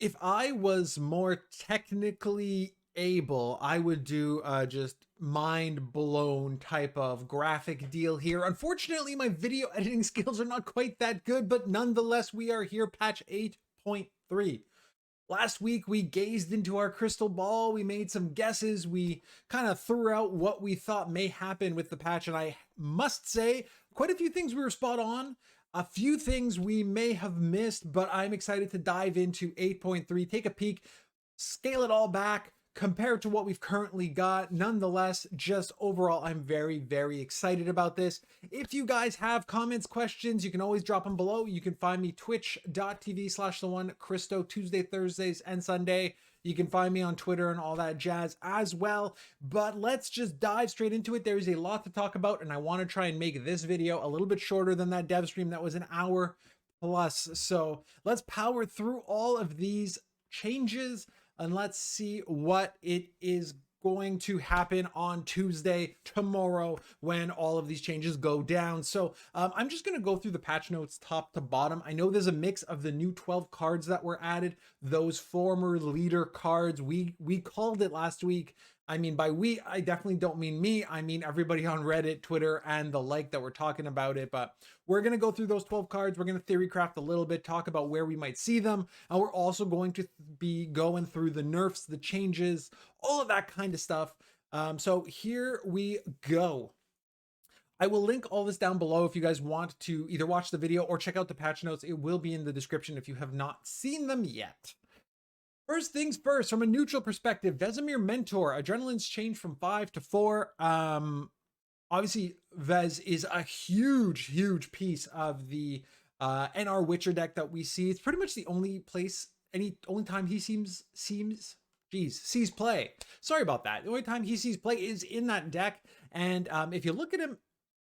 If I was more technically able, I would do just mind blown type of graphic deal here. Unfortunately, my video editing skills are not quite that good, but nonetheless, we are here, patch 8.3. Last week, we gazed into our crystal ball. We made some guesses. We kind of threw out what we thought may happen with the patch. And I must say, quite a few things we were spot on. A few things we may have missed, but I'm excited to dive into 8.3, take a peek, scale it all back, compare it to what we've currently got. Nonetheless, just overall, I'm very, very excited about this. If you guys have comments, questions, you can always drop them below. You can find me twitch.tv/TheOneChristo Tuesday, Thursdays, and Sunday. You can find me on Twitter and all that jazz as well. But let's just dive straight into it. There is a lot to talk about, and I want to try and make this video a little bit shorter than that dev stream that was an hour plus. So let's power through all of these changes and let's see what it is going to happen on Tuesday, tomorrow, when all of these changes go down. So I'm just going to go through the patch notes top to bottom. I know there's a mix of the new 12 cards that were added, those former leader cards. We called it last week. I mean, by we, I definitely don't mean me. I mean everybody on Reddit, Twitter, and the like that were talking about it. But we're going to go through those 12 cards. We're going to theory craft a little bit, talk about where we might see them. And we're also going to be going through the nerfs, the changes, all of that kind of stuff. So here we go. I will link all this down below if you guys want to either watch the video or check out the patch notes. It will be in the description if you have not seen them yet. First things first, from a neutral perspective, Vesemir Mentor, Adrenaline's changed from 5 to 4. Obviously, Vez is a huge piece of the NR Witcher deck that we see. It's pretty much the only place, only time he sees play. Sorry about that. The only time he sees play is in that deck. And if you look at him,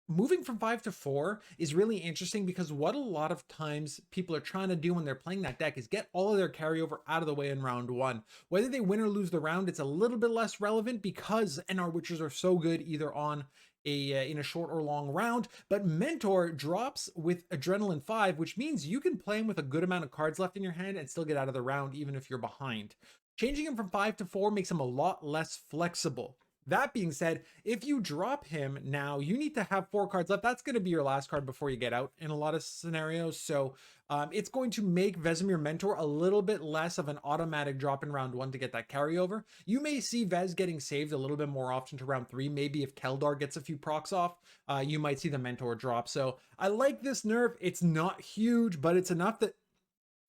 moving from 5 to 4 is really interesting because what a lot of times people are trying to do when they're playing that deck is get all of their carryover out of the way in round 1. Whether they win or lose the round, it's a little bit less relevant because NR Witchers are so good either on in a short or long round. But Mentor drops with Adrenaline 5, which means you can play him with a good amount of cards left in your hand and still get out of the round even if you're behind. Changing him from 5 to 4 makes him a lot less flexible. That being said, if you drop him now, you need to have 4 cards left. That's going to be your last card before you get out in a lot of scenarios. So it's going to make Vesemir Mentor a little bit less of an automatic drop in round 1 to get that carryover. You may see Vez getting saved a little bit more often to round 3. Maybe if Keldar gets a few procs off, you might see the Mentor drop. So I like this nerf. It's not huge, but it's enough that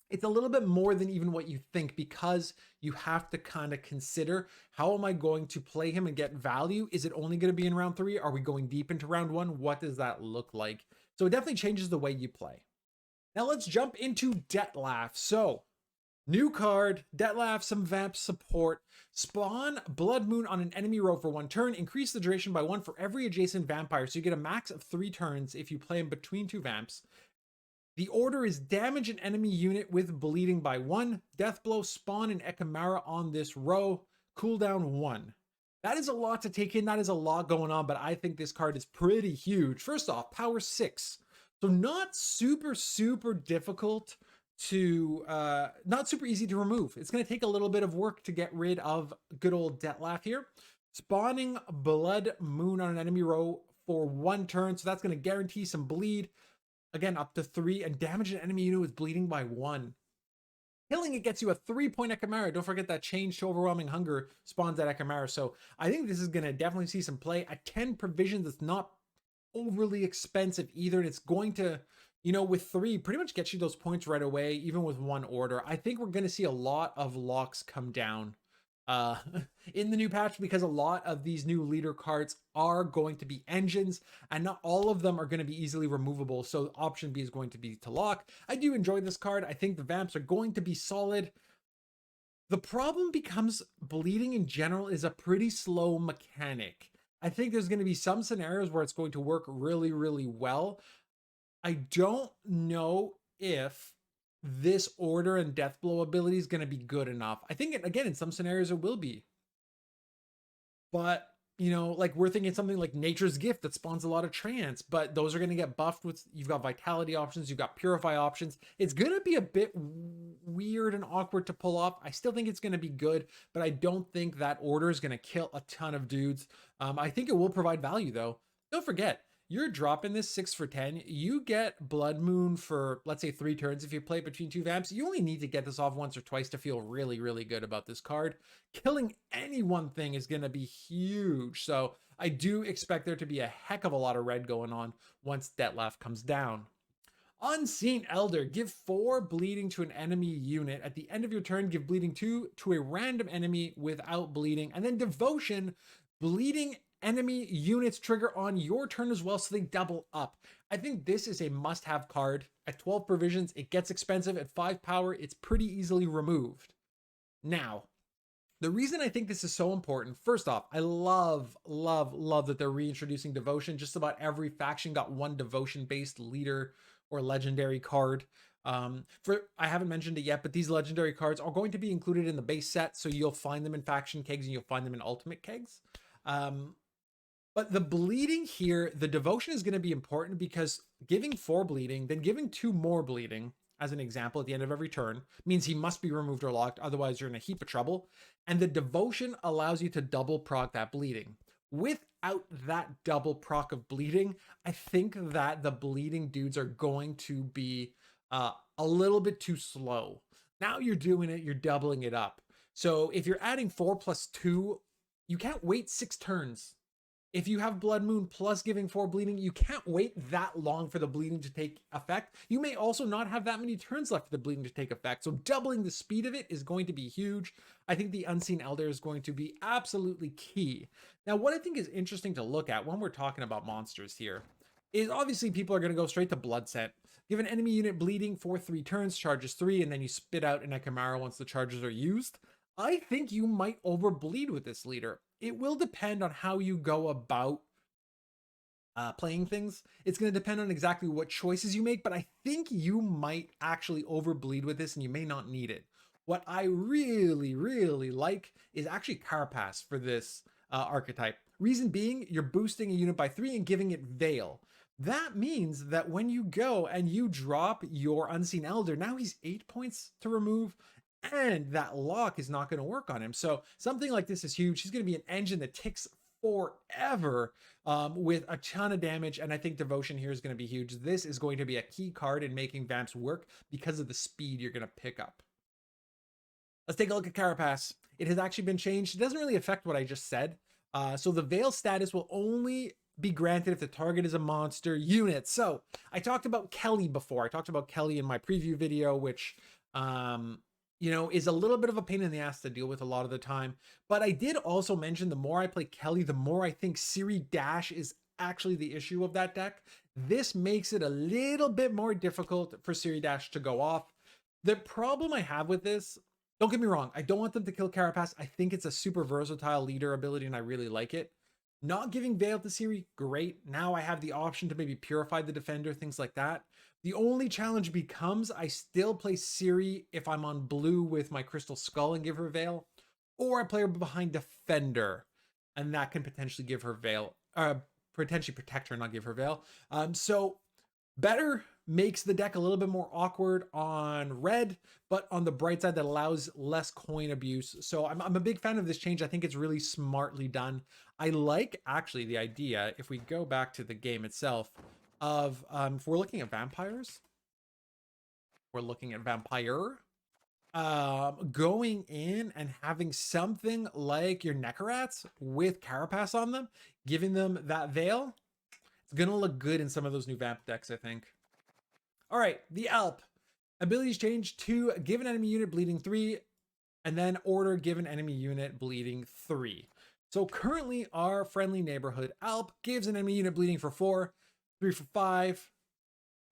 it's a little bit more than even what you think because you have to kind of consider, how am I going to play him and get value? Is it only going to be in round 3? Are we going deep into round 1? What does that look like? So it definitely changes the way you play. Now let's jump into Dettlaff. So new card, Dettlaff, some vamp support. Spawn Blood Moon on an enemy row for 1 turn. Increase the duration by 1 for every adjacent vampire. So you get a max of 3 turns if you play him between 2 vamps. The order is damage an enemy unit with bleeding by 1. Death blow, spawn an Ekamara on this row. Cooldown 1. That is a lot to take in. That is a lot going on, but I think this card is pretty huge. First off, power 6. So not super difficult to, not super easy to remove. It's going to take a little bit of work to get rid of good old Dettlaff here. Spawning Blood Moon on an enemy row for 1 turn. So that's going to guarantee some bleed. Again, up to 3, and damage an enemy unit with bleeding by 1. Killing it gets you a 3-point Ekamara. Don't forget that change to Overwhelming Hunger spawns that Ekamara. So I think this is going to definitely see some play. At 10 provisions, it's not overly expensive either. And it's going to, you know, with 3, pretty much get you those points right away, even with 1 order. I think we're going to see a lot of locks come down in the new patch because a lot of these new leader cards are going to be engines and not all of them are going to be easily removable. So option B is going to be to lock. I do enjoy this card. I think the vamps are going to be solid. The problem becomes bleeding in general is a pretty slow mechanic. I think there's going to be some scenarios where it's going to work really well. I don't know if this order and death blow ability is going to be good enough. I think, again, in some scenarios it will be. But you know, like we're thinking something like Nature's Gift that spawns a lot of trance, but those are going to get buffed with, you've got vitality options, you've got purify options. It's going to be a bit weird and awkward to pull off. I still think it's going to be good, but I don't think that order is going to kill a ton of dudes. I think it will provide value though. Don't forget, you're dropping this 6 for 10. You get Blood Moon for, let's say, 3 turns if you play it between 2 vamps. You only need to get this off once or twice to feel really, really good about this card. Killing any one thing is going to be huge. So I do expect there to be a heck of a lot of red going on once Detlef comes down. Unseen Elder, give 4 bleeding to an enemy unit. At the end of your turn, give bleeding 2 to a random enemy without bleeding. And then Devotion, bleeding enemy units trigger on your turn as well, so they double up. I think this is a must-have card. At 12 provisions, it gets expensive. At 5 power, it's pretty easily removed. Now, the reason I think this is so important, first off, I love that they're reintroducing Devotion. Just about every faction got one Devotion-based leader or legendary card. I haven't mentioned it yet, but these legendary cards are going to be included in the base set, so you'll find them in faction kegs and you'll find them in ultimate kegs. But the bleeding here, the Devotion is going to be important because giving 4 bleeding, then giving 2 more bleeding, as an example, at the end of every turn, means he must be removed or locked, otherwise you're in a heap of trouble. And the Devotion allows you to double proc that bleeding. Without that double proc of bleeding, I think that the bleeding dudes are going to be a little bit too slow. Now you're doing it, you're doubling it up. So if you're adding 4 plus 2, you can't wait 6 turns. If you have Blood Moon plus giving 4 bleeding, you can't wait that long for the bleeding to take effect. You may also not have that many turns left for the bleeding to take effect. So doubling the speed of it is going to be huge. I think the Unseen Elder is going to be absolutely key. Now, what I think is interesting to look at when we're talking about monsters here is obviously people are going to go straight to Blood Scent. Give an enemy unit bleeding for 3 turns, charges 3, and then you spit out an Ekamara once the charges are used. I think you might overbleed with this leader. It will depend on how you go about playing things. It's going to depend on exactly what choices you make, but I think you might actually overbleed with this and you may not need it. What I really, really like is actually Carapace for this archetype. Reason being, you're boosting a unit by 3 and giving it Veil. That means that when you go and you drop your Unseen Elder, now he's 8 points to remove, and that lock is not going to work on him. So something like this is huge. He's going to be an engine that ticks forever with a ton of damage, and I think Devotion here is going to be huge. This is going to be a key card in making Vamps work because of the speed you're going to pick up. Let's take a look at Carapace. It has actually been changed. It doesn't really affect what I just said. So the Veil status will only be granted if the target is a monster unit. So I talked about Kelly before. I talked about Kelly in my preview video, which you know, is a little bit of a pain in the ass to deal with a lot of the time. But I did also mention the more I play Kelly, the more I think Ciri Dash is actually the issue of that deck. This makes it a little bit more difficult for Ciri Dash to go off. The problem I have with this, don't get me wrong, I don't want them to kill Carapace. I think it's a super versatile leader ability and I really like it. Not giving Veil to Ciri, great. Now I have the option to maybe purify the defender, things like that. The only challenge becomes I still play Ciri if I'm on blue with my Crystal Skull and give her Veil, or I play her behind Defender, and that can potentially give her Veil, potentially protect her, not give her Veil. So better makes the deck a little bit more awkward on red, but on the bright side, that allows less coin abuse. So I'm a big fan of this change. I think it's really smartly done. I like actually the idea, if we go back to the game itself, of if we're looking at vampires, going in and having something like your Necrats with Carapace on them, giving them that Veil, it's gonna look good in some of those new vamp decks, I think. All right, the Alp. Abilities change to give an enemy unit bleeding 3, and then order give an enemy unit bleeding 3. So currently our friendly neighborhood Alp gives an enemy unit bleeding for 4, 3 for 5.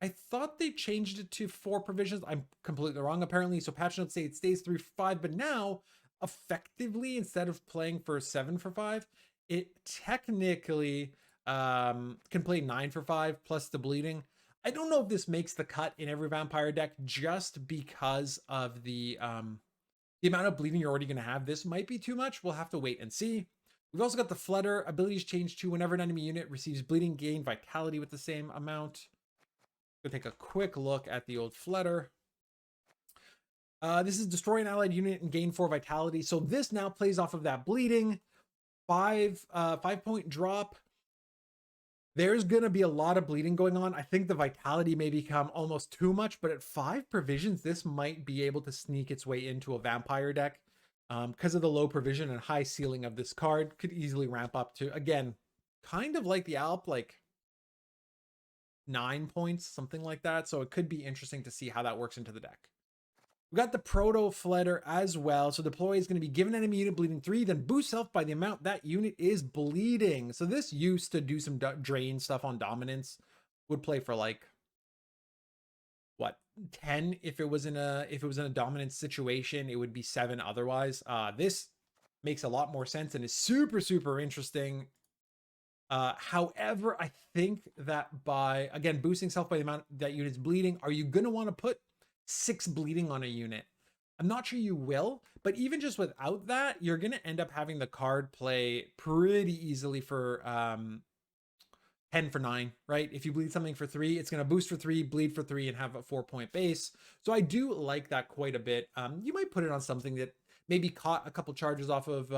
I thought they changed it to 4 provisions. I'm completely wrong, apparently. So patch notes say it stays 3 for 5, but now, effectively, instead of playing for 7 for 5, it technically can play 9 for 5 plus the bleeding. I don't know if this makes the cut in every vampire deck just because of the amount of bleeding you're already going to have. This might be too much. We'll have to wait and see. We've also got the Flutter. Abilities change to whenever an enemy unit receives bleeding, gain vitality with the same amount. We'll take a quick look at the old Flutter. This is destroy an allied unit and gain 4 vitality. So this now plays off of that bleeding. 5-point drop. There's going to be a lot of bleeding going on. I think the vitality may become almost too much, but at 5 provisions, this might be able to sneak its way into a vampire deck. Because of the low provision and high ceiling of this card, could easily ramp up to, again, kind of like the Alp, like 9 points, something like that. So it could be interesting to see how that works into the deck. We got the Proto Flutter as well. So deploy is going to be given enemy unit bleeding 3, then boost health by the amount that unit is bleeding. So this used to do some drain stuff on dominance. Would play for like what, 10 if it was in a dominance situation. It would be 7 otherwise. This makes a lot more sense and is super, super interesting. However, I think that by, again, boosting self by the amount that unit's bleeding, are you going to want to put 6 bleeding on a unit? I'm not sure you will, but even just without that, you're going to end up having the card play pretty easily for 10 for 9, right? If you bleed something for 3, it's going to boost for 3, bleed for 3, and have a 4-point base. So I do like that quite a bit. You might put it on something that maybe caught a couple charges off of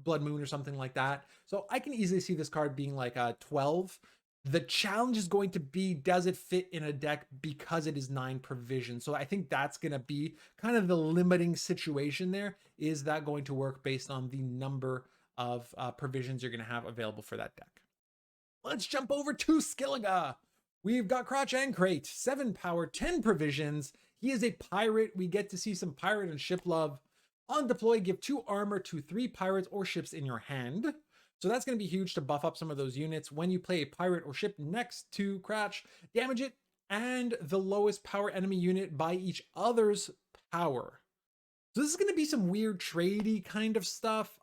Blood Moon or something like that. So I can easily see this card being like a 12. The challenge is going to be, does it fit in a deck because it is 9 provision? So I think that's going to be kind of the limiting situation there. Is that going to work based on the number of provisions you're going to have available for that deck? Let's jump over to Skellige. We've got Crotch and Crate, 7 power, 10 provisions. He is a pirate. We get to see some pirate and ship love. On deploy, give 2 armor to 3 pirates or ships in your hand. So that's going to be huge to buff up some of those units. When you play a pirate or ship next to Crotch, damage it and the lowest power enemy unit by each other's power. So this is going to be some weird tradey kind of stuff.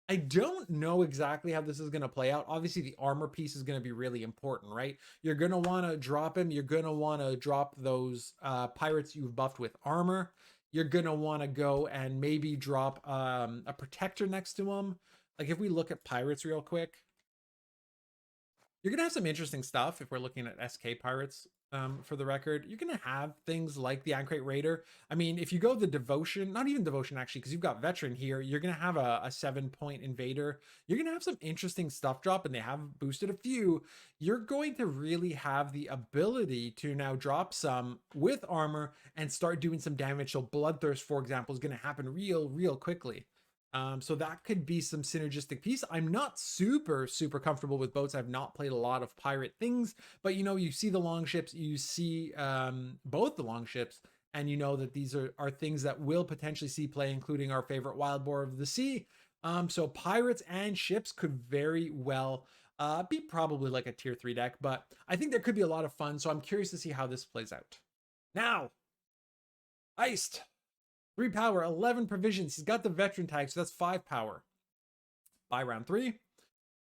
I don't know exactly how this is going to play out. Obviously, the armor piece is going to be really important, right? You're going to want to drop him. You're going to want to drop those pirates you've buffed with armor. You're going to want to go and maybe drop a protector next to him. Like if we look at pirates real quick, you're going to have some interesting stuff if we're looking at SK pirates. For the record, you're going to have things like the Ancrate Raider. I mean, if you go the Devotion, not even Devotion actually, because you've got Veteran here, you're going to have a 7-point Invader. You're going to have some interesting stuff drop, and they have boosted a few. You're going to really have the ability to now drop some with armor and start doing some damage. So Bloodthirst, for example, is going to happen real quickly. So that could be some synergistic piece. I'm not super comfortable with boats. I've not played a lot of pirate things, but you know, you see the long ships, you see both the long ships, and you know that these are things that will potentially see play, including our favorite Wild Boar of the Sea. So pirates and ships could very well be probably like a tier 3 deck, but I think there could be a lot of fun. So I'm curious to see how this plays out. Now, Iced. 3 power, 11 provisions. He's got the veteran tag, so that's 5 power. By round 3,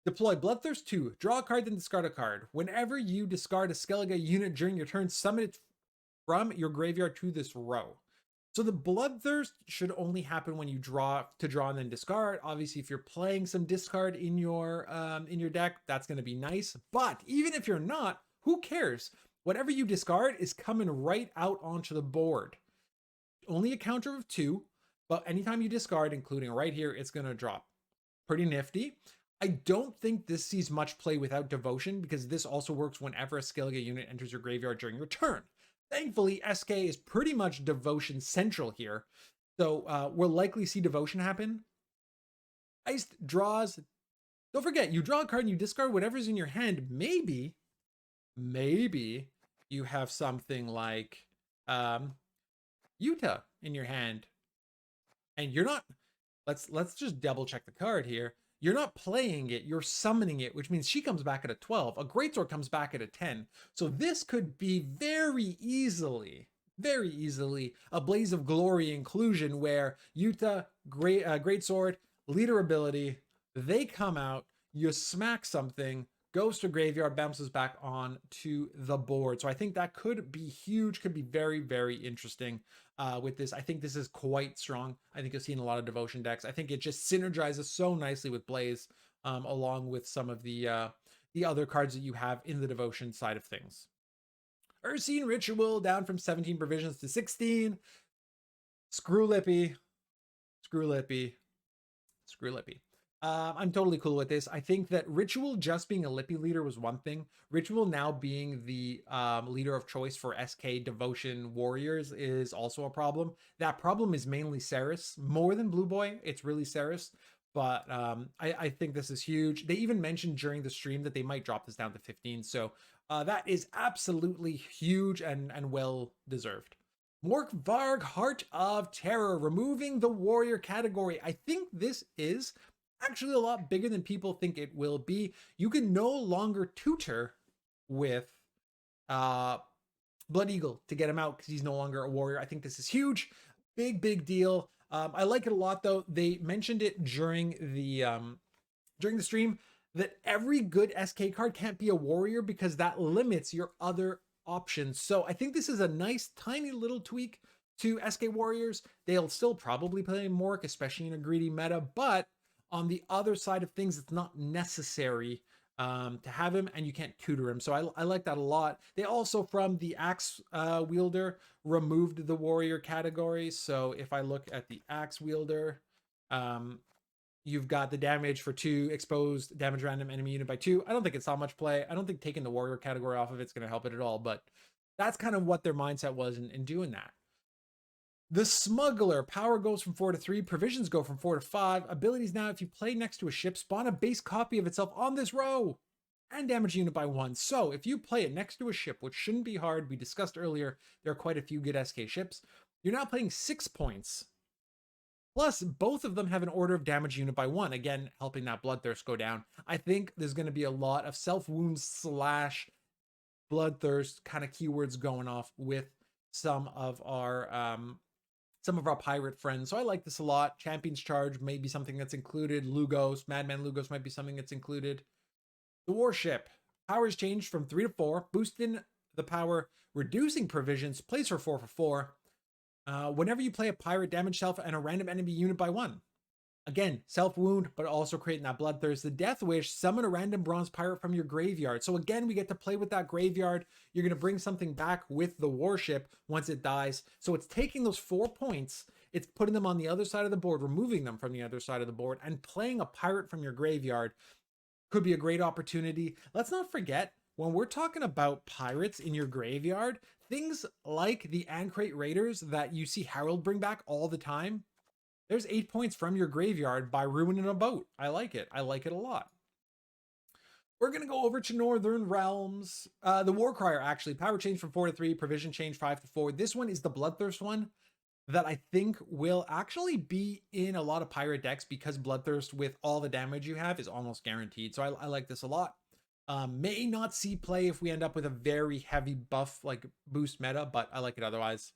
deploy Bloodthirst 2. Draw a card, then discard a card. Whenever you discard a Skellige unit during your turn, summon it from your graveyard to this row. So the Bloodthirst should only happen when you draw and then discard. Obviously, if you're playing some discard in your deck, that's going to be nice. But even if you're not, who cares? Whatever you discard is coming right out onto the board. Only a counter of 2, but anytime you discard, including right here, it's going to drop. Pretty nifty. I don't think this sees much play without Devotion, because this also works whenever a Skellige unit enters your graveyard during your turn. Thankfully, SK is pretty much Devotion central here, so we'll likely see Devotion happen. Iced draws. Don't forget, you draw a card and you discard whatever's in your hand. Maybe you have something like Utah in your hand, and you're not, let's just double check the card here. You're not playing it, you're summoning it, which means she comes back at a 12. A Greatsword comes back at a 10. So this could be very easily a Blaze of Glory inclusion where Utah, Greatsword, leader ability, they come out, you smack something, goes to graveyard, bounces back on to the board. So I think that could be huge, could be very interesting. with this. I think this is quite strong. I think you'll see in a lot of devotion decks. I think it just synergizes so nicely with Blaze, along with some of the other cards that you have in the devotion side of things. Ursine Ritual down from 17 provisions to 16. Screw Lippy. Screw Lippy. Screw Lippy. I'm totally cool with this. I think that Ritual just being a Lippy leader was one thing. Ritual now being the leader of choice for SK Devotion Warriors is also a problem. That problem is mainly Ceres. More than Blue Boy, it's really Ceres. But I think this is huge. They even mentioned during the stream that they might drop this down to 15. So that is absolutely huge and well deserved. Mork Varg, Heart of Terror, removing the warrior category. I think this is actually a lot bigger than people think it will be. You can no longer tutor with Blood Eagle to get him out because he's no longer a warrior. I think this is huge. Big deal. I like it a lot though. They mentioned it during the stream that every good SK card can't be a warrior because that limits your other options. So I think this is a nice tiny little tweak to SK Warriors. They'll still probably play Mork, especially in a greedy meta, but on the other side of things, it's not necessary to have him, and you can't tutor him. So I like that a lot. They also, from the Axe Wielder, removed the warrior category. So if I look at the Axe Wielder, you've got the damage for 2, exposed damage random enemy unit by 2. I don't think it's that much play. I don't think taking the warrior category off of it's going to help it at all, but that's kind of what their mindset was in doing that. The Smuggler, power goes from 4 to 3, provisions go from 4 to 5. Abilities now, if you play next to a ship, spawn a base copy of itself on this row and damage unit by 1. So if you play it next to a ship, which shouldn't be hard, we discussed earlier, there are quite a few good SK ships, you're now playing 6 points. Plus, both of them have an order of damage unit by 1, again, helping that Bloodthirst go down. I think there's going to be a lot of self-wounds / Bloodthirst kind of keywords going off with some of our pirate friends. So I like this a lot. Champion's Charge may be something that's included. Lugos, Madman Lugos might be something that's included. The Warship. Powers changed from 3 to 4, boosting the power, reducing provisions, plays for 4 for 4. Whenever you play a pirate, damage self and a random enemy unit by 1. Again, self-wound, but also creating that Bloodthirst. The Death Wish, summon a random bronze pirate from your graveyard. So again, we get to play with that graveyard. You're going to bring something back with the warship once it dies. So it's taking those 4 points, it's putting them on the other side of the board, removing them from the other side of the board, and playing a pirate from your graveyard could be a great opportunity. Let's not forget, when we're talking about pirates in your graveyard, things like the Ancrate Raiders that you see Harold bring back all the time, there's 8 points from your graveyard by ruining a boat. I like it. I like it a lot. We're going to go over to Northern Realms. The Warcrier, actually. Power change from 4 to 3. Provision change 5 to 4. This one is the Bloodthirst one that I think will actually be in a lot of pirate decks because Bloodthirst, with all the damage you have, is almost guaranteed. So I like this a lot. May not see play if we end up with a very heavy buff, like boost meta, but I like it otherwise.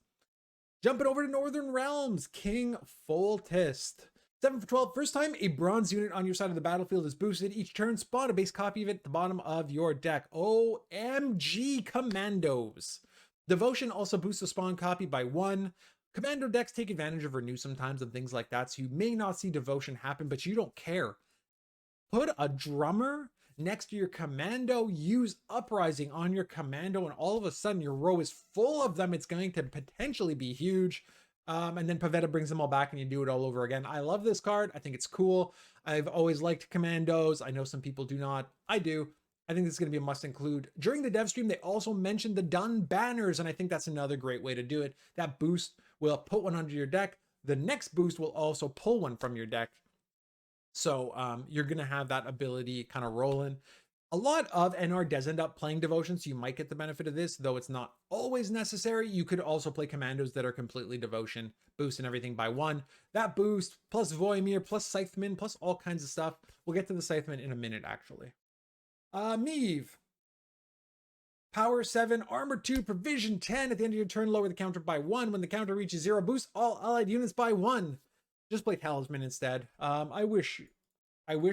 Jumping over to Northern Realms, King Foltest. 7 for 12. First time a bronze unit on your side of the battlefield is boosted. Each turn, spawn a base copy of it at the bottom of your deck. OMG Commandos. Devotion also boosts the spawn copy by 1. Commando decks take advantage of Renew sometimes and things like that, so you may not see Devotion happen, but you don't care. Put a drummer next to your commando, use Uprising on your commando, and all of a sudden your row is full of them. It's going to potentially be huge. And then Pavetta brings them all back and you do it all over again. I love this card. I think it's cool. I've always liked commandos. I know some people do not. I do. I think this is going to be a must include. During the dev stream, they also mentioned the done banners, and I think that's another great way to do it. That boost will put one under your deck. The next boost will also pull one from your deck. So you're going to have that ability kind of rolling. A lot of NR does end up playing Devotion, so you might get the benefit of this, though it's not always necessary. You could also play commandos that are completely Devotion, boosting everything by 1. That boost, plus Voimir, plus Scytheman, plus all kinds of stuff. We'll get to the Scytheman in a minute, actually. Meave. Power 7, Armor 2, Provision 10. At the end of your turn, lower the counter by 1. When the counter reaches 0, boost all allied units by 1. Just play Talisman instead. I wish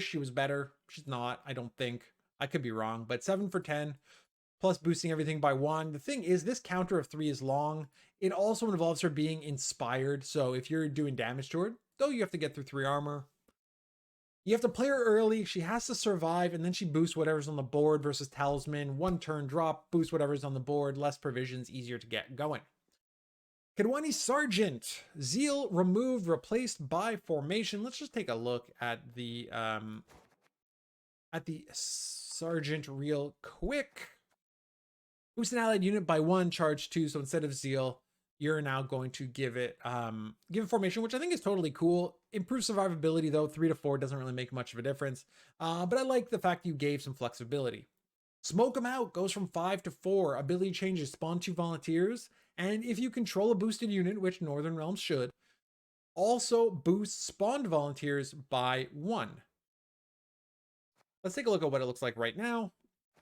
she was better. She's not, I don't think. I could be wrong, but 7 for 10. plus boosting everything by 1. The thing is, this counter of 3 is long. It also involves her being inspired. So if you're doing damage to her, though you have to get through 3 armor, you have to play her early. She has to survive, and then she boosts whatever's on the board versus Talisman. 1 turn drop, boost whatever's on the board, less provisions, easier to get going. Kadwani Sergeant, Zeal removed, replaced by Formation. Let's just take a look at the Sergeant real quick. Boost an allied unit by 1, charge 2. So instead of Zeal, you're now going to give it Formation, which I think is totally cool. Improved survivability though, 3 to 4 doesn't really make much of a difference. But I like the fact you gave some flexibility. Smoke 'em out goes from 5 to 4. Ability changes, spawn 2 volunteers. And if you control a boosted unit, which Northern Realms should, also boost spawned volunteers by 1. Let's take a look at what it looks like right now.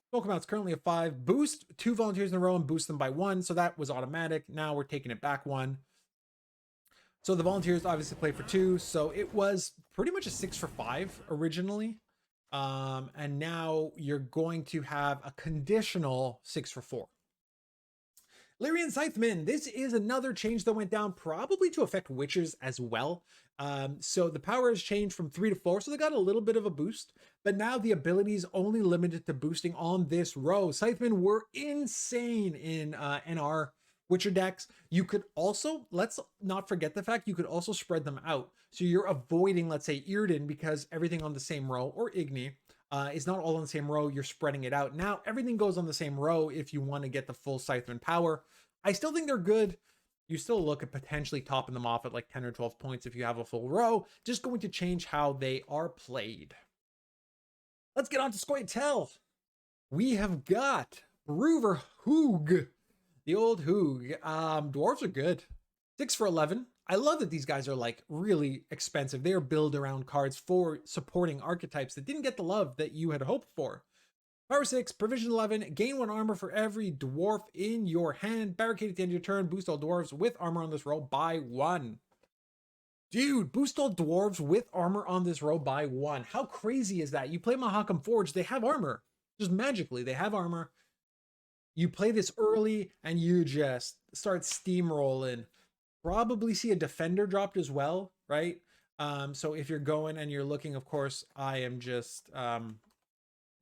Smoke 'em out's currently a 5. Boost 2 volunteers in a row and boost them by 1. So that was automatic. Now we're taking it back 1. So the volunteers obviously play for 2. So it was pretty much a 6 for 5 originally. And now you're going to have a conditional 6 for 4. Lyrian Scytheman, this is another change that went down, probably to affect Witchers as well. So the power has changed from 3 to 4, so they got a little bit of a boost, but now the ability is only limited to boosting on this row. Scythemen were insane in NR Witcher decks. You could also, let's not forget the fact, you could also spread them out. So you're avoiding, let's say, Irden, because everything on the same row, or Igni, is not all on the same row. You're spreading it out. Now everything goes on the same row if you want to get the full Scytheman power. I still think they're good. You still look at potentially topping them off at like 10 or 12 points if you have a full row. Just going to change how they are played. Let's get on to Scoia'tael. We have got Brewer Hoog. The old Hoog. Dwarves are good. 6 for 11. I love that these guys are like really expensive. They are build around cards for supporting archetypes that didn't get the love that you had hoped for. Power 6, provision 11, gain 1 armor for every dwarf in your hand. Barricade at the end of your turn. Boost all dwarves with armor on this row by 1. Dude, boost all dwarves with armor on this row by 1. How crazy is that? You play Mahakam Forge, they have armor. Just magically, they have armor. You play this early and you just start steamrolling. Probably see a defender dropped as well, right? So if you're going and you're looking, of course, I am just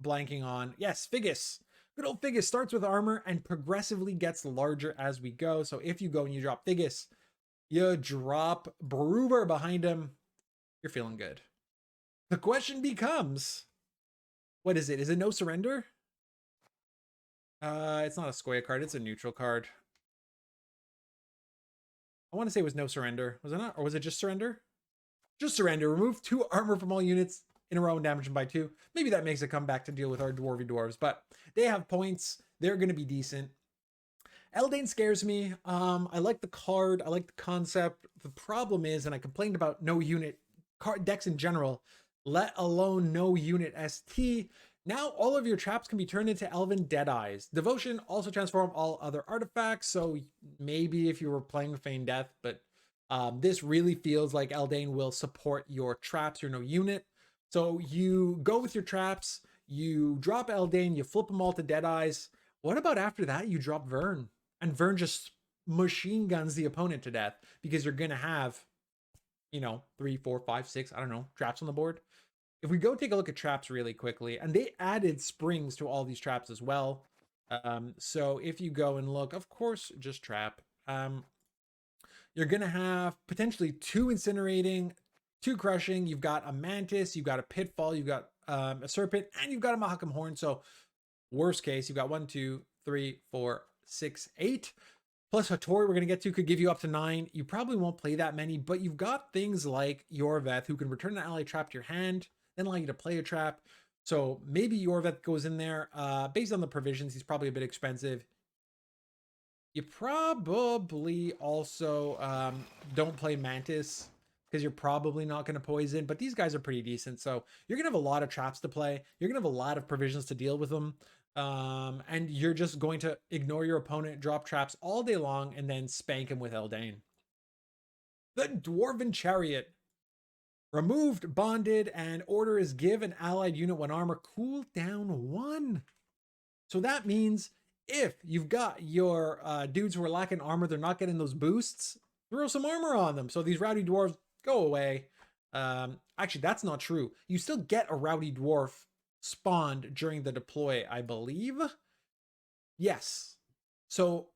blanking on, yes, Figgis. Good old Figgis starts with armor and progressively gets larger as we go. So if you go and you drop Figgis, you drop Brewer behind him, you're feeling good. The question becomes, what is it? Is it no surrender? It's not a Square card, it's a neutral card. I want to say it was no surrender. Was it not? Or was it just surrender? Just surrender. Remove 2 armor from all units in a row and damage them by 2. Maybe that makes a comeback to deal with our dwarvy dwarves, but they have points. They're going to be decent. Eldain scares me. I like the card. I like the concept. The problem is, and I complained about no unit card decks in general, let alone no unit ST. Now all of your traps can be turned into Elven Deadeyes. Devotion also transform all other artifacts. So maybe if you were playing Feign Death, but this really feels like Eldain will support your traps, your no unit. So you go with your traps, you drop Eldain, you flip them all to Deadeyes. What about after that? You drop Vern, and Vern just machine guns the opponent to death because you're going to have, 3, 4, 5, 6, I don't know, traps on the board. If we go take a look at traps really quickly, and they added springs to all these traps as well. So if you go and look, of course, just trap. You're going to have potentially 2 incinerating, 2 crushing. You've got a mantis, you've got a pitfall, you've got a serpent, and you've got a Mahakam horn. So worst case, you've got 1, 2, 3, 4, 6, 8. Plus Hattori, we're going to get to, could give you up to 9. You probably won't play that many, but you've got things like Yorveth, who can return an ally trap to your hand, then allow you to play a trap. So maybe Yorveth goes in there. Based on the provisions, he's probably a bit expensive. You probably also don't play Mantis because you're probably not going to poison, but these guys are pretty decent. So you're going to have a lot of traps to play. You're going to have a lot of provisions to deal with them. And you're just going to ignore your opponent, drop traps all day long, and then spank him with Eldain. The Dwarven Chariot. Removed, bonded, and order is give an allied unit 1 armor, cool down 1. So that means If you've got your dudes who are lacking armor, they're not getting those boosts, throw some armor on them. So these rowdy dwarves go away. Actually, that's not true. You still get a rowdy dwarf spawned during the deploy, I believe. Yes. So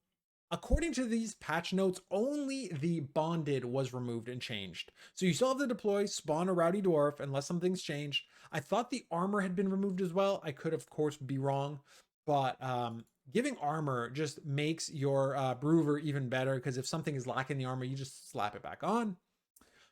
according to these patch notes, only the bonded was removed and changed. So you still have to deploy, spawn a rowdy dwarf unless something's changed. I thought the armor had been removed as well. I could, of course, be wrong, but giving armor just makes your Brewer even better, because if something is lacking the armor, you just slap it back on.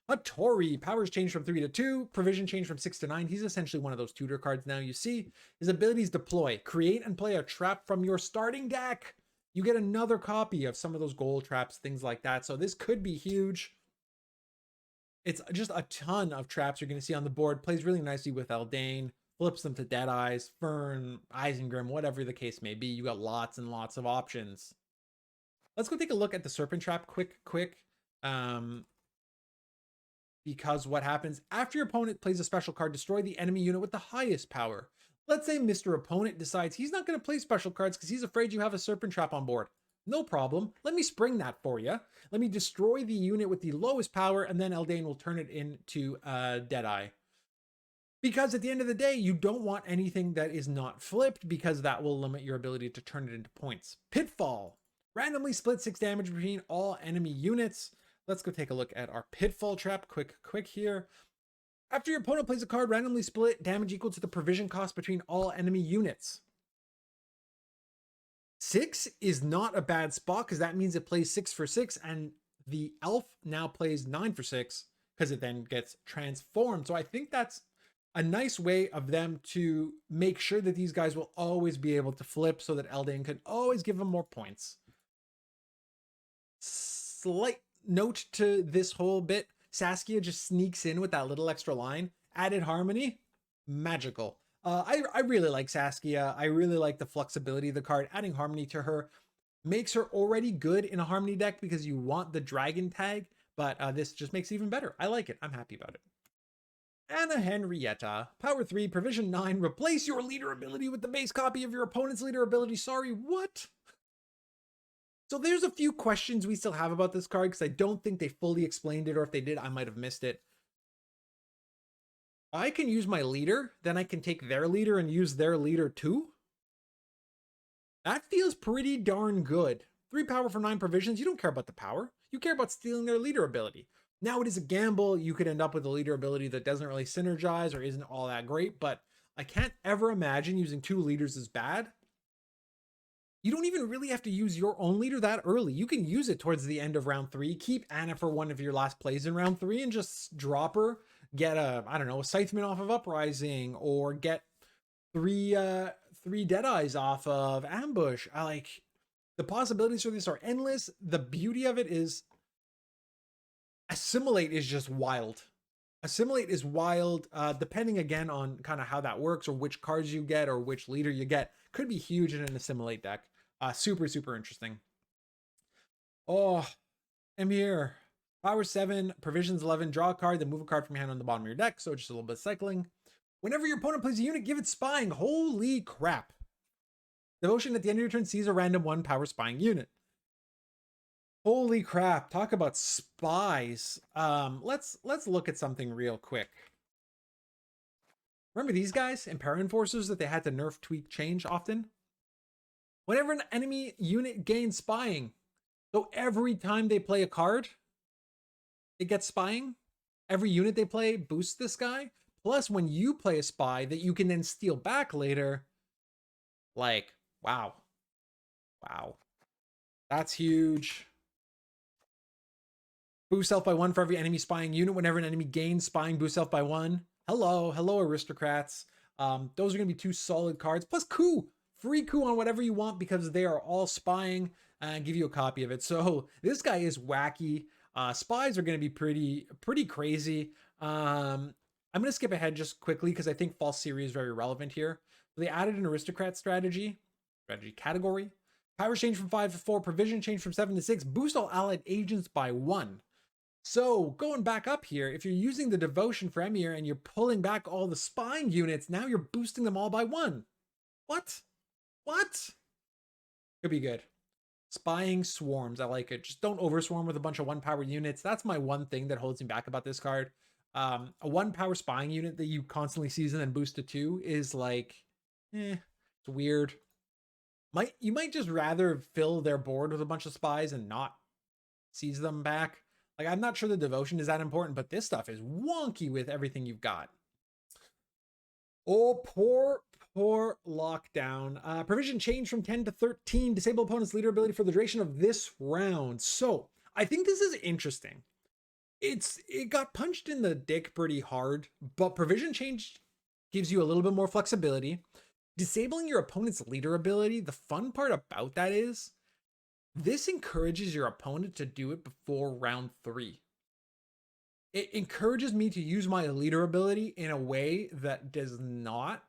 Hattori, powers change from 3 to 2, provision change from 6 to 9. He's essentially one of those tutor cards now. You see his abilities: deploy, create and play a trap from your starting deck. You get another copy of some of those gold traps, things like that. So this could be huge. It's just a ton of traps you're going to see on the board. Plays really nicely with Eldain, flips them to Deadeyes, Fern, Isengrim, whatever the case may be. You got lots and lots of options. Let's go take a look at the Serpent Trap quick. Because what happens after your opponent plays a special card, destroy the enemy unit with the highest power. Let's say Mr. Opponent decides he's not going to play special cards because he's afraid you have a Serpent Trap on board. No problem. Let me spring that for you. Let me destroy the unit with the lowest power, and then Eldain will turn it into Deadeye. Because at the end of the day, you don't want anything that is not flipped, because that will limit your ability to turn it into points. Pitfall. Randomly split 6 damage between all enemy units. Let's go take a look at our Pitfall Trap quick here. After your opponent plays a card, randomly split damage equal to the provision cost between all enemy units. 6 is not a bad spot, because that means it plays 6 for 6, and the elf now plays 9 for 6, because it then gets transformed. So I think that's a nice way of them to make sure that these guys will always be able to flip, so that Eldain can always give them more points. Slight note to this whole bit: Saskia just sneaks in with that little extra line. Added harmony, magical. I really like Saskia. I really like the flexibility of the card. Adding harmony to her makes her already good in a harmony deck, because you want the dragon tag, but this just makes it even better. I like it. I'm happy about it. Anna Henrietta, power 3, provision 9, replace your leader ability with the base copy of your opponent's leader ability. Sorry, what? So there's a few questions we still have about this card, because I don't think they fully explained it, or if they did, I might have missed it. I can use my leader, then I can take their leader and use their leader too. That feels pretty darn good. 3 power for 9 provisions. You don't care about the power. You care about stealing their leader ability. Now it is a gamble. You could end up with a leader ability that doesn't really synergize or isn't all that great, but I can't ever imagine using 2 leaders is bad. You don't even really have to use your own leader that early. You can use it towards the end of round 3. Keep Anna for one of your last plays in round 3 and just drop her. Get a Scytheman off of Uprising, or get 3 Deadeyes off of Ambush. The possibilities for this are endless. The beauty of it is Assimilate is just wild. Assimilate is wild, depending again on kind of how that works, or which cards you get, or which leader you get. Could be huge in an Assimilate deck. Super interesting. Oh, Emir. Power 7, provisions 11, draw a card, then move a card from your hand on the bottom of your deck. So just a little bit of cycling. Whenever your opponent plays a unit, give it spying. Holy crap. Devotion at the end of your turn sees a random 1 power spying unit. Holy crap. Talk about spies. Let's look at something real quick. Remember these guys, Empire Enforcers, that they had to nerf, tweak, change often? Whenever an enemy unit gains spying, so every time they play a card, it gets spying. Every unit they play boosts this guy. Plus, when you play a spy that you can then steal back later, wow. That's huge. Boost self by 1 for every enemy spying unit. Whenever an enemy gains spying, boost self by 1. Hello, aristocrats. Those are going to be 2 solid cards. Plus coup. Free coup on whatever you want, because they are all spying, and give you a copy of it. So this guy is wacky. Spies are going to be pretty crazy. I'm going to skip ahead just quickly, because I think False Siri is very relevant here. So they added an aristocrat strategy category. Power change from 5 to 4. Provision change from 7 to 6. Boost all allied agents by 1. So going back up here, if you're using the devotion for Emir and you're pulling back all the spying units, now you're boosting them all by 1. What? Could be good. Spying swarms. I like it. Just don't overswarm with a bunch of 1 power units. That's my one thing that holds me back about this card. A 1 power spying unit that you constantly season and boost to 2 is like, it's weird. You might just rather fill their board with a bunch of spies and not seize them back. Like, I'm not sure the devotion is that important, but this stuff is wonky with everything you've got. Oh, poor lockdown. Provision change from 10 to 13. Disable opponent's leader ability for the duration of this round. So I think this is interesting. It got punched in the dick pretty hard, but provision change gives you a little bit more flexibility. Disabling your opponent's leader ability, the fun part about that is this encourages your opponent to do it before round 3. It encourages me to use my leader ability in a way that does not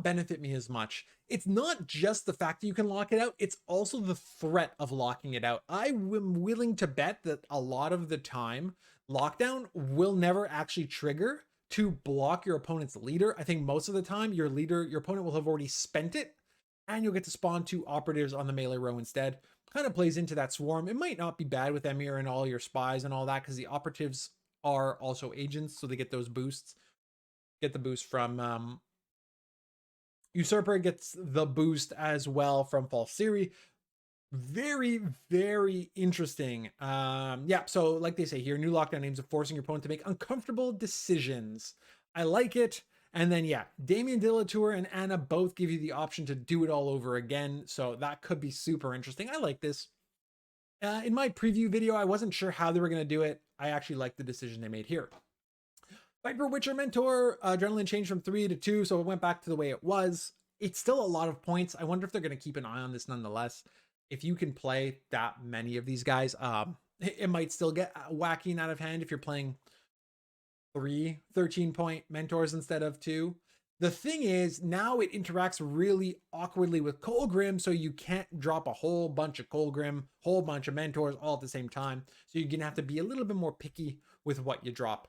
benefit me as much. It's not just the fact that you can lock it out, it's also the threat of locking it out. I am willing to bet that a lot of the time, lockdown will never actually trigger to block your opponent's leader. I think most of the time, your opponent will have already spent it, and you'll get to spawn 2 operatives on the melee row instead. Kind of plays into that swarm. It might not be bad with Emir and all your spies and all that, because the operatives are also agents, so they get those boosts. Get the boost from Usurper, gets the boost as well from Falsiri. Very, very interesting. Yeah, so like they say here, new lockdown aims at forcing your opponent to make uncomfortable decisions. I like it. And then, yeah, Damien Dillatour and Anna both give you the option to do it all over again. So that could be super interesting. I like this. In my preview video, I wasn't sure how they were going to do it. I actually like the decision they made here. Viper Witcher Mentor, adrenaline changed from 3 to 2, so it went back to the way it was. It's still a lot of points. I wonder if they're going to keep an eye on this nonetheless. If you can play that many of these guys, it might still get wacky and out of hand if you're playing 3 13-point mentors instead of 2. The thing is, now it interacts really awkwardly with Colgrim, so you can't drop a whole bunch of Colgrim, whole bunch of mentors all at the same time. So you're going to have to be a little bit more picky with what you drop.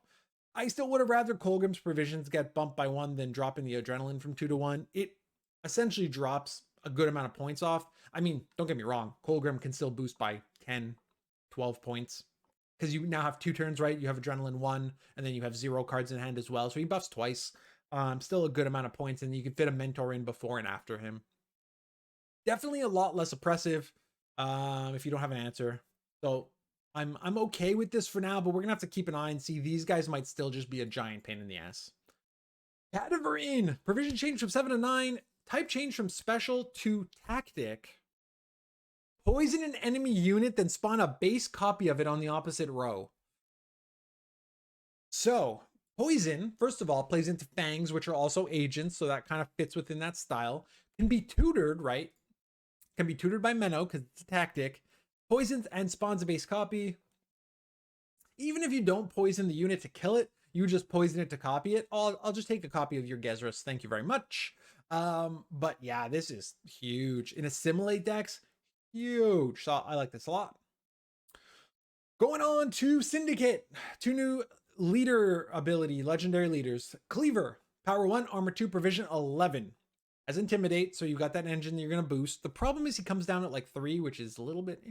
I still would have rather Colgrim's provisions get bumped by 1 than dropping the adrenaline from 2 to 1. It essentially drops a good amount of points off. I mean, don't get me wrong, Colgrim can still boost by 10, 12 points. Because you now have 2 turns, right? You have adrenaline 1, and then you have 0 cards in hand as well. So he buffs twice. Still a good amount of points, and you can fit a mentor in before and after him. Definitely a lot less oppressive if you don't have an answer. So I'm okay with this for now, but we're gonna have to keep an eye and see. These guys might still just be a giant pain in the ass. Cadaverine, provision change from 7 to 9, type change from special to tactic. Poison an enemy unit, then spawn a base copy of it on the opposite row. So poison, first of all, plays into fangs, which are also agents, so that kind of fits within that style. Can be tutored, right? Can be tutored by Menno because it's a tactic. Poisons and spawns a base copy. Even if you don't poison the unit to kill it, you just poison it to copy it. I'll just take a copy of your Gezrus. Thank you very much. But yeah, this is huge. In Assimilate decks, huge. So I like this a lot. Going on to Syndicate. 2 new leader ability, legendary leaders. Cleaver, power 1, armor 2, provision 11. As Intimidate, so you've got that engine that you're going to boost. The problem is he comes down at like 3, which is a little bit...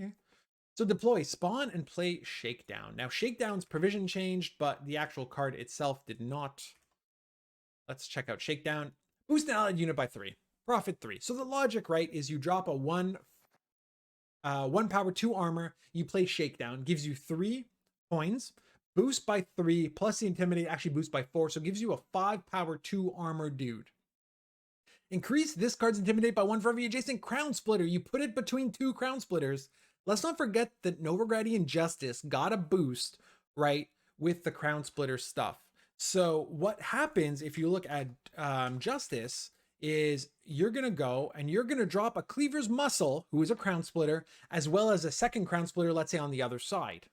So deploy, spawn, and play Shakedown. Now, Shakedown's provision changed, but the actual card itself did not. Let's check out Shakedown. Boost an allied unit by 3. Profit 3. So the logic, right, is you drop a 1 power, 2 armor. You play Shakedown. Gives you 3 coins. Boost by 3, plus the Intimidate actually boosts by 4. So it gives you a 5 power, 2 armor dude. Increase this card's Intimidate by 1 for every adjacent Crown Splitter. You put it between 2 Crown Splitters. Let's not forget that Novigradian Justice got a boost, right, with the Crown Splitter stuff. So what happens if you look at Justice is you're going to go and you're going to drop a Cleaver's Muscle, who is a Crown Splitter, as well as a second Crown Splitter, let's say on the other side.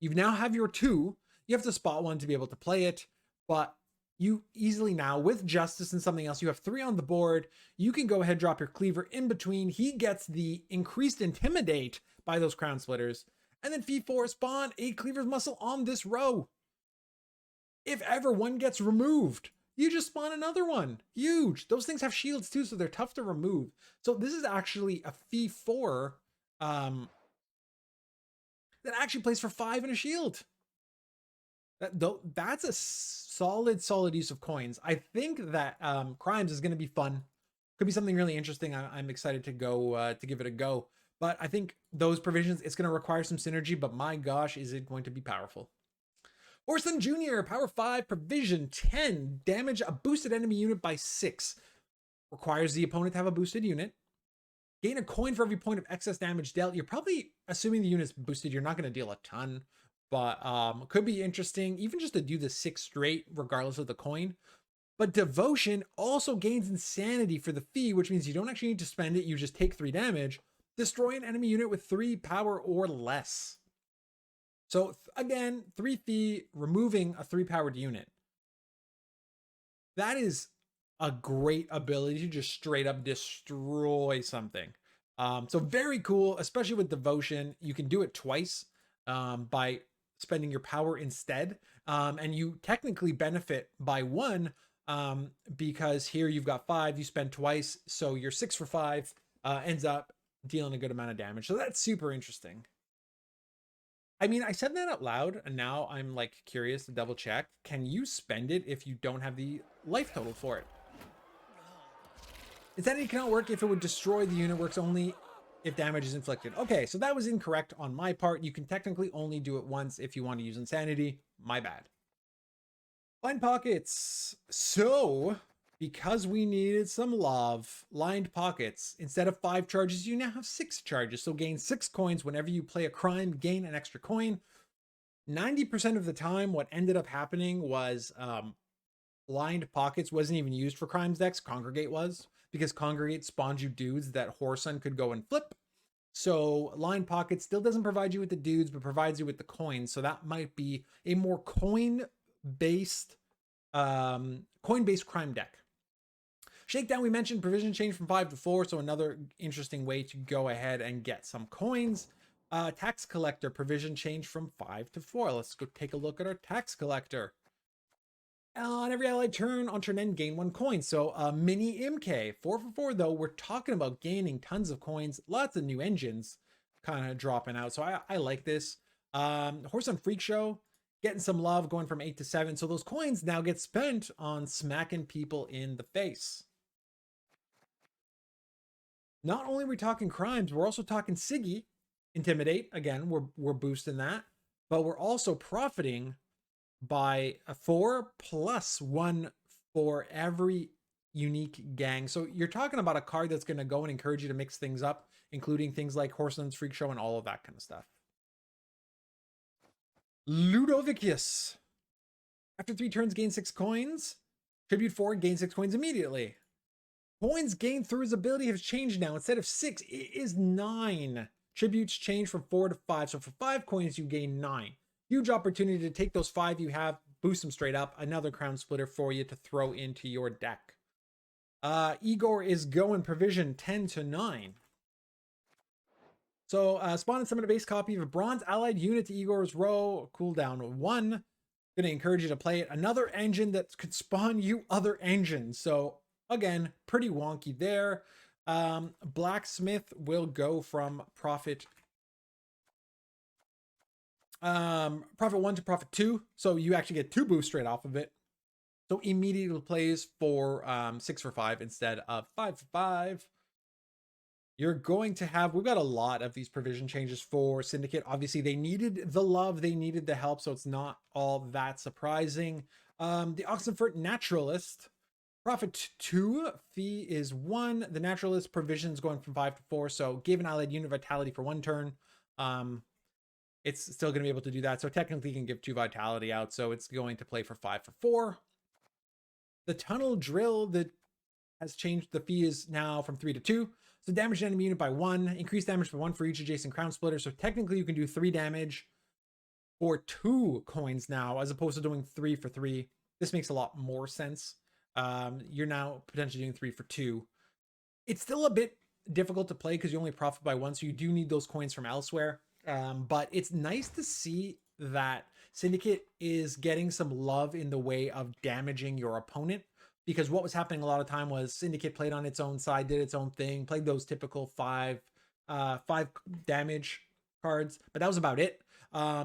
You now have your 2. You have to spot 1 to be able to play it, but you easily now, with Justice and something else, you have 3 on the board. You can go ahead, drop your Cleaver in between. He gets the increased Intimidate by those Crown Splitters. And then fee 4, spawn a Cleaver's Muscle on this row. If ever one gets removed, you just spawn another one. Huge. Those things have shields too, so they're tough to remove. So this is actually a fee 4 that actually plays for 5 and a shield. That's a solid use of coins. I think that Crimes is going to be fun. Could be something really interesting. I'm excited to go to give it a go. But I think those provisions, it's going to require some synergy, but my gosh, is it going to be powerful. Orson Jr., power 5, provision 10, damage a boosted enemy unit by 6. Requires the opponent to have a boosted unit. Gain a coin for every point of excess damage dealt. You're probably assuming the unit's boosted. You're not going to deal a ton, but could be interesting, even just to do the 6 straight, regardless of the coin. But Devotion also gains Insanity for the fee, which means you don't actually need to spend it. You just take 3 damage. Destroy an enemy unit with 3 power or less. So again, 3 fee, removing a 3 powered unit. That is a great ability to just straight up destroy something. So very cool, especially with Devotion. You can do it twice by spending your power instead. And you technically benefit by 1 because here you've got 5, you spend twice. So your 6 for 5 ends up dealing a good amount of damage. So that's super interesting. I mean, I said that out loud, and now I'm like curious to double check. Can you spend it if you don't have the life total for it? Insanity cannot work if it would destroy the unit. Works only if damage is inflicted. Okay, so that was incorrect on my part. You can technically only do it once if you want to use Insanity. My bad. Lined pockets. So, because we needed some love, lined pockets, instead of 5 charges, you now have 6 charges. So gain 6 coins whenever you play a crime, gain an extra coin. 90% of the time, what ended up happening was lined pockets wasn't even used for crimes decks. Congregate was, because Congregate spawned you dudes that Whoreson could go and flip. So lined pockets still doesn't provide you with the dudes, but provides you with the coins. So that might be a more coin-based crime deck. Shakedown, we mentioned provision change from 5 to 4, so another interesting way to go ahead and get some coins. Tax collector, provision change from 5 to 4. Let's go take a look at our tax collector. On every allied turn, on turn end, gain 1 coin. So mini MK, 4 for 4 though. We're talking about gaining tons of coins, lots of new engines kind of dropping out. So I like this. Horse on Freak Show, getting some love, going from 8 to 7. So those coins now get spent on smacking people in the face. Not only are we talking crimes, we're also talking Siggy, Intimidate. Again, we're boosting that, but we're also profiting by a 4 plus 1 for every unique gang. So you're talking about a card that's going to go and encourage you to mix things up, including things like Horseland's Freak Show and all of that kind of stuff. Ludovicus. After 3 turns, gain 6 coins. Tribute 4, gain 6 coins immediately. Coins gained through his ability have changed now. Instead of 6, it is 9. Tributes change from 4 to 5. So for 5 coins, you gain 9. Huge opportunity to take those 5 you have, boost them straight up. Another crown splitter for you to throw into your deck. Igor is going provision 10 to 9. So spawn and summon a base copy of a bronze allied unit to Igor's row. Cooldown 1. Going to encourage you to play it. Another engine that could spawn you other engines. So again, pretty wonky there. Blacksmith will go from profit 1 to profit 2. So you actually get 2 boosts straight off of it. So immediately plays for 6 for 5 instead of 5 for 5. You're going to have, we've got a lot of these provision changes for Syndicate. Obviously, they needed the love, they needed the help, so it's not all that surprising. The Oxenfurt Naturalist, profit 2, fee is 1. The Naturalist provisions going from 5 to 4, so give an allied unit vitality for 1 turn. It's still going to be able to do that, so technically you can give 2 vitality out, so it's going to play for 5 for 4. The Tunnel Drill that has changed, the fee is now from 3 to 2. So damage an enemy unit by 1, increase damage by 1 for each adjacent crown splitter. So technically you can do 3 damage for 2 coins now, as opposed to doing 3 for 3. This makes a lot more sense. You're now potentially doing 3 for 2. It's still a bit difficult to play because you only profit by 1, so you do need those coins from elsewhere. But it's nice to see that Syndicate is getting some love in the way of damaging your opponent. because what was happening a lot of time was Syndicate played on its own side, did its own thing, played those typical five damage cards, but that was about it.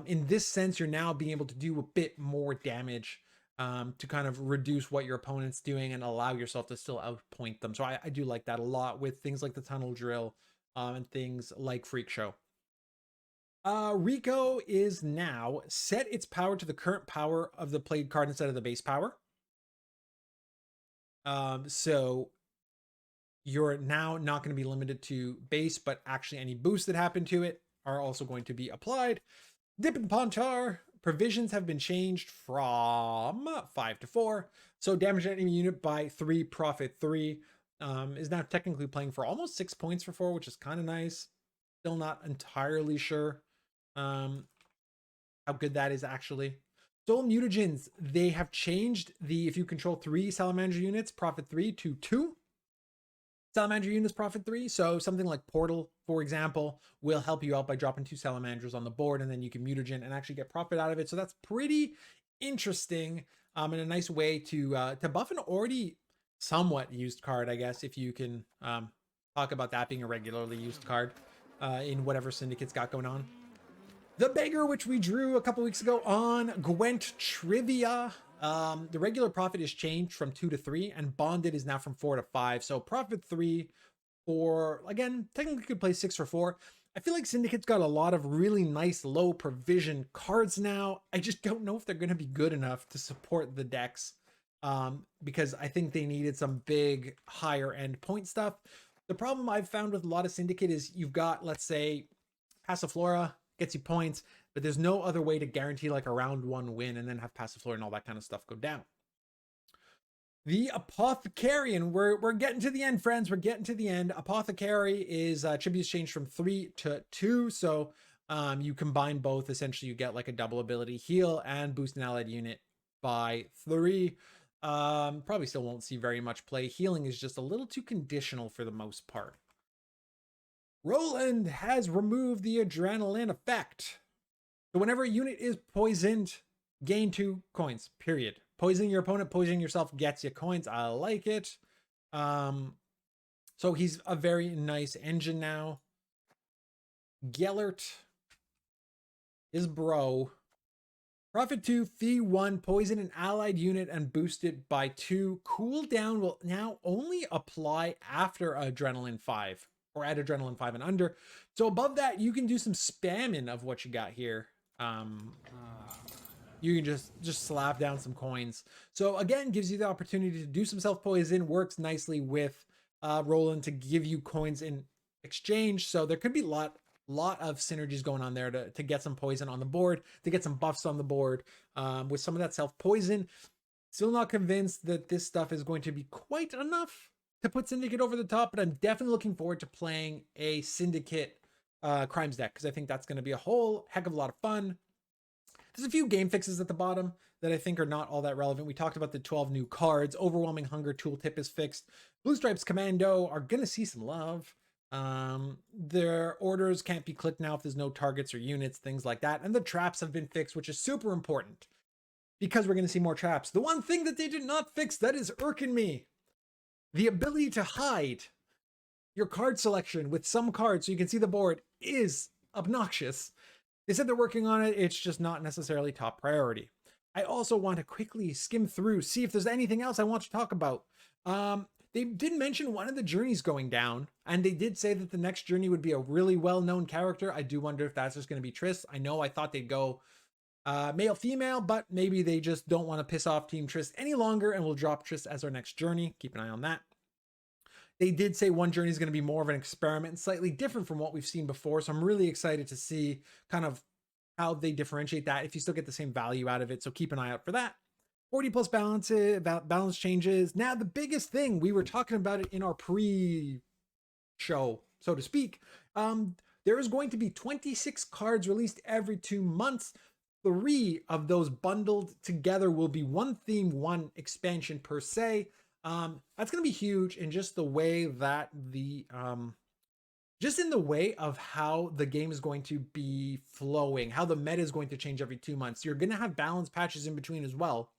In this sense, you're now being able to do a bit more damage to kind of reduce what your opponent's doing and allow yourself to still outpoint them. So I do like that a lot with things like the Tunnel Drill and things like Freak Show. Rico is now set its power to the current power of the played card instead of the base power. So you're now not going to be limited to base, but actually any boosts that happen to it are also going to be applied. Dip and Pontar, provisions have been changed from 5 to 4. So damage enemy unit by 3, profit 3. Is now technically playing for almost 6 points for 4, which is kind of nice. Still not entirely sure how good that is actually. Soul Mutagens, they have changed the, if you control 3 Salamander units, profit 3 to 2 Salamander units, profit 3. So something like Portal, for example, will help you out by dropping 2 Salamanders on the board, and then you can mutagen and actually get profit out of it. So that's pretty interesting and a nice way to buff an already somewhat used card, I guess, if you can talk about that being a regularly used card in whatever Syndicate's got going on. The Beggar, which we drew a couple weeks ago on Gwent Trivia. The regular profit is changed from 2 to 3, and bonded is now from 4 to 5. So profit 3 for, again, technically could play 6 for 4. I feel like Syndicate's got a lot of really nice low provision cards now. I just don't know if they're going to be good enough to support the decks because I think they needed some big higher end point stuff. The problem I've found with a lot of Syndicate is you've got, let's say, Passiflora, gets you points, but there's no other way to guarantee like a round 1 win and then have Passiflora and all that kind of stuff go down. The Apothecarian, we're getting to the end, friends. We're getting to the end. Apothecary is tributes changed from 3 to 2. So you combine both. Essentially, you get like a double ability, heal and boost an allied unit by 3. Probably still won't see very much play. Healing is just a little too conditional for the most part. Roland has removed the adrenaline effect. So whenever a unit is poisoned, gain 2 coins, period. Poisoning your opponent, poisoning yourself gets you coins. I like it. So he's a very nice engine now. Gellert is bro. Profit 2, fee 1, poison an allied unit and boost it by 2. Cooldown will now only apply after Adrenaline 5. Or at Adrenaline 5 and under. So above that, you can do some spamming of what you got here. You can just slap down some coins. So again, gives you the opportunity to do some self-poison. Works nicely with Roland to give you coins in exchange. So there could be a lot of synergies going on there to get some poison on the board, to get some buffs on the board with some of that self-poison. Still not convinced that this stuff is going to be quite enough to put Syndicate over the top, but I'm definitely looking forward to playing a Syndicate Crimes deck because I think that's going to be a whole heck of a lot of fun. There's a few game fixes at the bottom that I think are not all that relevant. We talked about the 12 new cards. Overwhelming Hunger tooltip is fixed. Blue Stripes Commando are going to see some love. Their orders can't be clicked now if there's no targets or units, things like that. And the traps have been fixed, which is super important because we're going to see more traps. The one thing that they did not fix that is irking me, the ability to hide your card selection with some cards so you can see the board is obnoxious. They said they're working on it. It's just not necessarily top priority. I also want to quickly skim through, see if there's anything else I want to talk about. They did mention one of the journeys going down, and they did say that the next journey would be a really well-known character. I do wonder if that's just going to be Triss. I know I thought they'd go male, female, but maybe they just don't want to piss off Team Triss any longer and will drop Triss as our next journey. Keep an eye on that. They did say one journey is going to be more of an experiment, slightly different from what we've seen before. So I'm really excited to see kind of how they differentiate that if you still get the same value out of it. So keep an eye out for that. 40 plus balance changes. Now, the biggest thing, we were talking about it in our pre-show, so to speak. There is going to be 26 cards released every 2 months. 3 of those bundled together will be one theme, one expansion per se. That's going to be huge in just the way that just in the way of how the game is going to be flowing, how the meta is going to change every 2 months. You're going to have balance patches in between as well.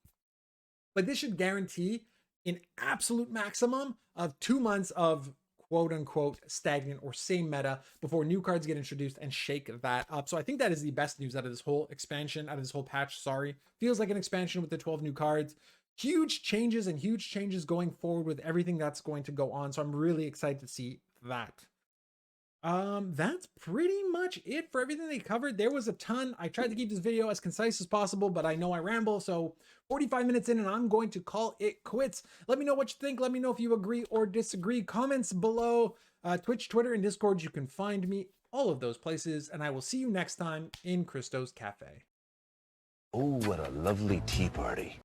But this should guarantee an absolute maximum of 2 months of quote unquote stagnant or same meta before new cards get introduced and shake that up. So I think that is the best news out of this whole expansion, out of this whole patch. Sorry, feels like an expansion with the 12 new cards. Huge changes and huge changes going forward with everything that's going to go on. So I'm really excited to see that. That's pretty much it for everything they covered. There was a ton. I tried to keep this video as concise as possible, but I know I ramble. So 45 minutes in and I'm going to call it quits. Let me know what you think. Let me know if you agree or disagree. Comments below. Twitch, Twitter, and Discord. You can find me all of those places. And I will see you next time in Christo's Cafe. Oh, what a lovely tea party.